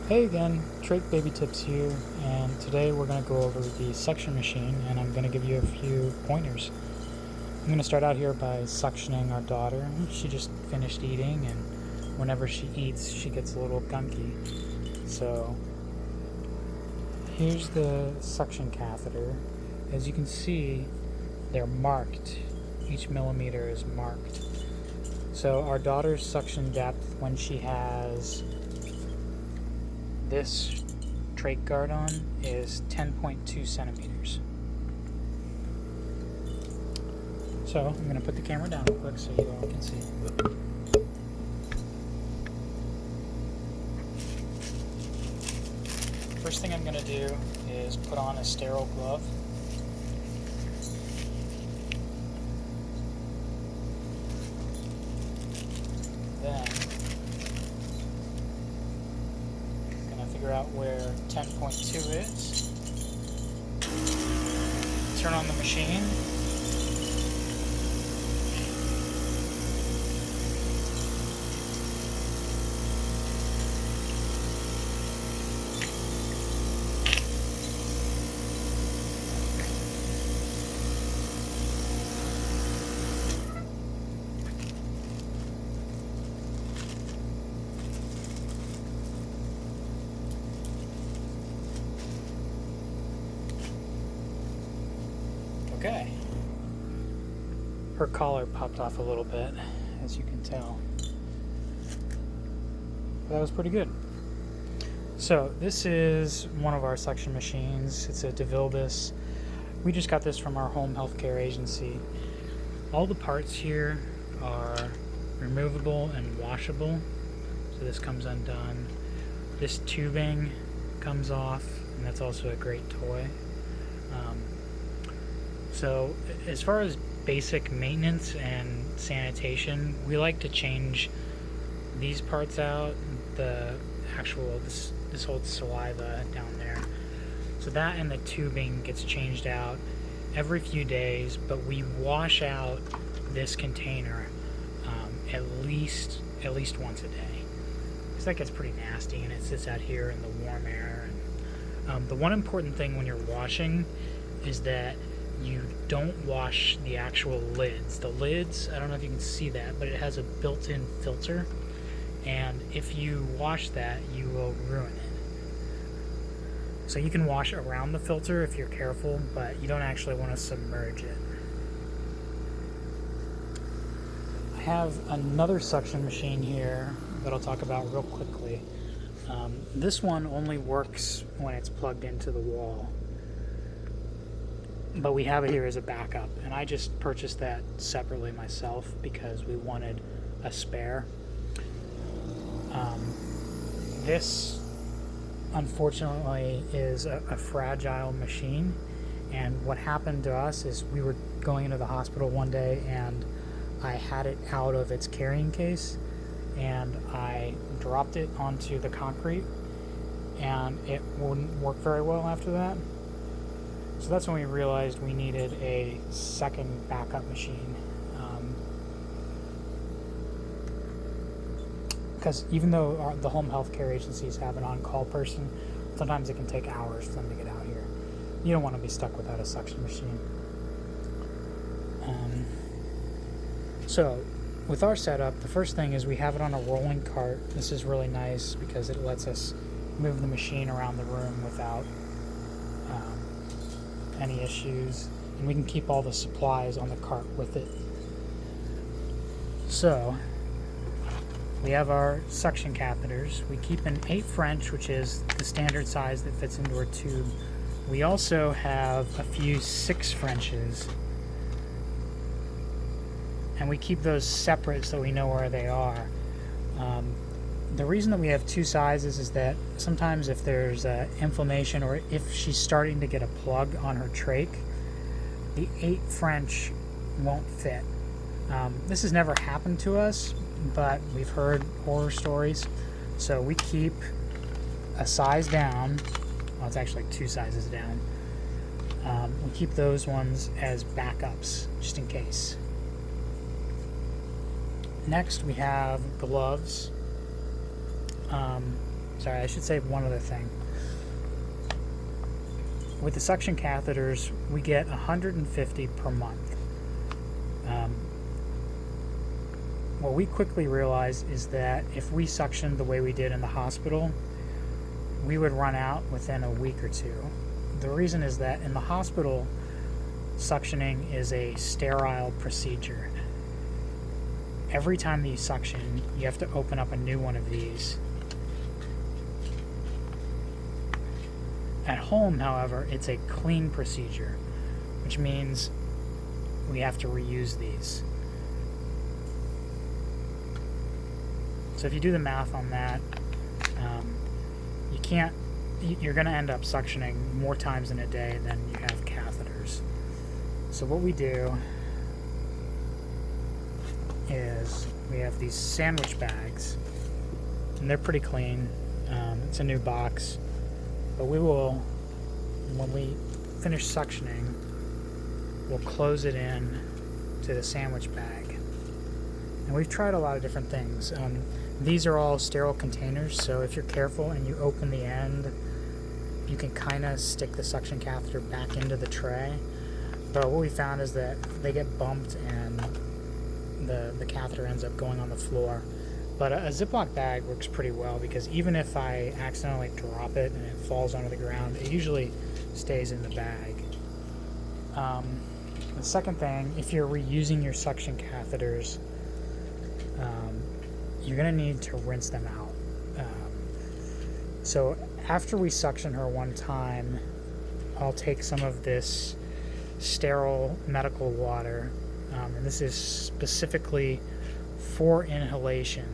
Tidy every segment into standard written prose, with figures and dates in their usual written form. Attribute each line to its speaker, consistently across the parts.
Speaker 1: Hey again, Trach Baby Tips here, and today we're going to go over the suction machine, and I'm going to give you a few pointers. I'm going to start out here by suctioning our daughter. She just finished eating, and whenever she eats, she gets a little gunky. So here's the suction catheter. As you can see, they're marked. Each millimeter is marked. So our daughter's suction depth when she has this trach guard on is 10.2 centimeters. So I'm going to put the camera down real quick so you all can see. First thing I'm going to do is put on a sterile glove. Then figure out where 10.2 is. Turn on the machine. Okay. Her collar popped off a little bit, as you can tell. That was pretty good. So this is one of our suction machines. It's a DeVilbiss. We just got this from our home healthcare agency. All the parts here are removable and washable. So this comes undone. This tubing comes off, and that's also a great toy. So as far as basic maintenance and sanitation, we like to change these parts out, the actual, this whole saliva down there. So that and the tubing gets changed out every few days, but we wash out this container at least once a day. Because that gets pretty nasty and it sits out here in the warm air. And, the one important thing when you're washing is that you don't wash the actual lids. The lids, I don't know if you can see that, but it has a built-in filter, and if you wash that, you will ruin it. So you can wash around the filter if you're careful, but you don't actually want to submerge it. I have another suction machine here that I'll talk about real quickly. This one only works when it's plugged into the wall, but we have it here as a backup, and I just purchased that separately myself because we wanted a spare. This unfortunately is a fragile machine, and what happened to us is we were going into the hospital one day and I had it out of its carrying case and I dropped it onto the concrete and it wouldn't work very well after that. So that's when we realized we needed a second backup machine. Because even though the home health care agencies have an on-call person, sometimes it can take hours for them to get out here. You don't want to be stuck without a suction machine. So with our setup, the first thing is we have it on a rolling cart. This is really nice because it lets us move the machine around the room without any issues, and we can keep all the supplies on the cart with it. So we have our suction catheters. We keep an 8 French, which is the standard size that fits into our tube. We also have a few 6 Frenches, and we keep those separate so we know where they are. The reason that we have 2 sizes is that sometimes if there's inflammation or if she's starting to get a plug on her trach, the 8 French won't fit. This has never happened to us, but we've heard horror stories. So we keep a size down. Well, it's actually 2 sizes down. We keep those ones as backups, just in case. Next, we have gloves. Sorry, I should say one other thing. With the suction catheters, we get 150 per month. What we quickly realized is that if we suctioned the way we did in the hospital, we would run out within a week or two. The reason is that in the hospital, suctioning is a sterile procedure. Every time that you suction, you have to open up a new one of these. At home, however, it's a clean procedure, which means we have to reuse these. So if you do the math on that, you're going to end up suctioning more times in a day than you have catheters. So what we do is we have these sandwich bags, and they're pretty clean. It's a new box, but we will, when we finish suctioning, we'll close it in to the sandwich bag. And we've tried a lot of different things. These are all sterile containers, so if you're careful and you open the end, you can kind of stick the suction catheter back into the tray. But what we found is that they get bumped and the catheter ends up going on the floor. But a Ziploc bag works pretty well, because even if I accidentally drop it and it falls onto the ground, it usually stays in the bag. The second thing, if you're reusing your suction catheters, you're going to need to rinse them out. So after we suction her one time, I'll take some of this sterile medical water, and this is specifically for inhalation.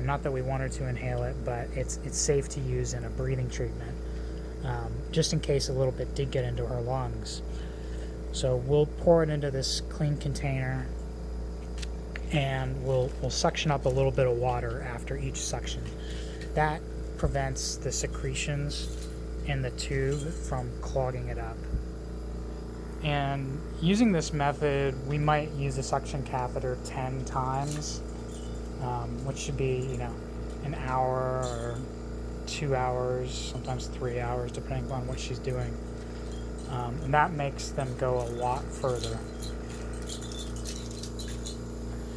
Speaker 1: Not that we want her to inhale it, but it's safe to use in a breathing treatment, just in case a little bit did get into her lungs. So we'll pour it into this clean container, and we'll suction up a little bit of water after each suction. That prevents the secretions in the tube from clogging it up. And using this method, we might use the suction catheter 10 times, which should be, an hour or 2 hours, sometimes 3 hours, depending on what she's doing. And that makes them go a lot further.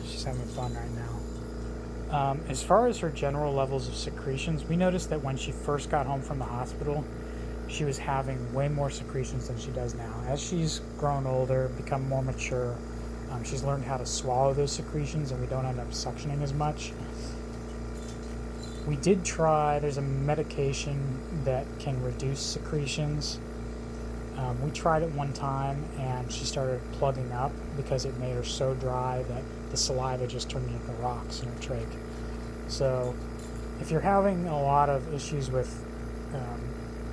Speaker 1: She's having fun right now. As far as her general levels of secretions, we noticed that when she first got home from the hospital, she was having way more secretions than she does now. As she's grown older, become more mature, she's learned how to swallow those secretions, and we don't end up suctioning as much. We did try, there's a medication that can reduce secretions. We tried it one time, and she started plugging up because it made her so dry that the saliva just turned into rocks in her trach. So if you're having a lot of issues with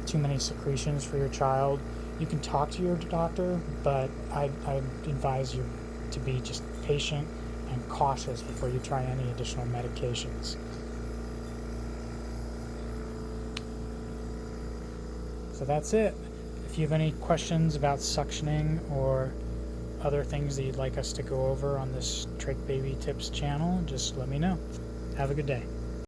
Speaker 1: too many secretions for your child, you can talk to your doctor, but I advise you to be just patient and cautious before you try any additional medications. So that's it. If you have any questions about suctioning or other things that you'd like us to go over on this Trach Baby Tips channel, just let me know. Have a good day.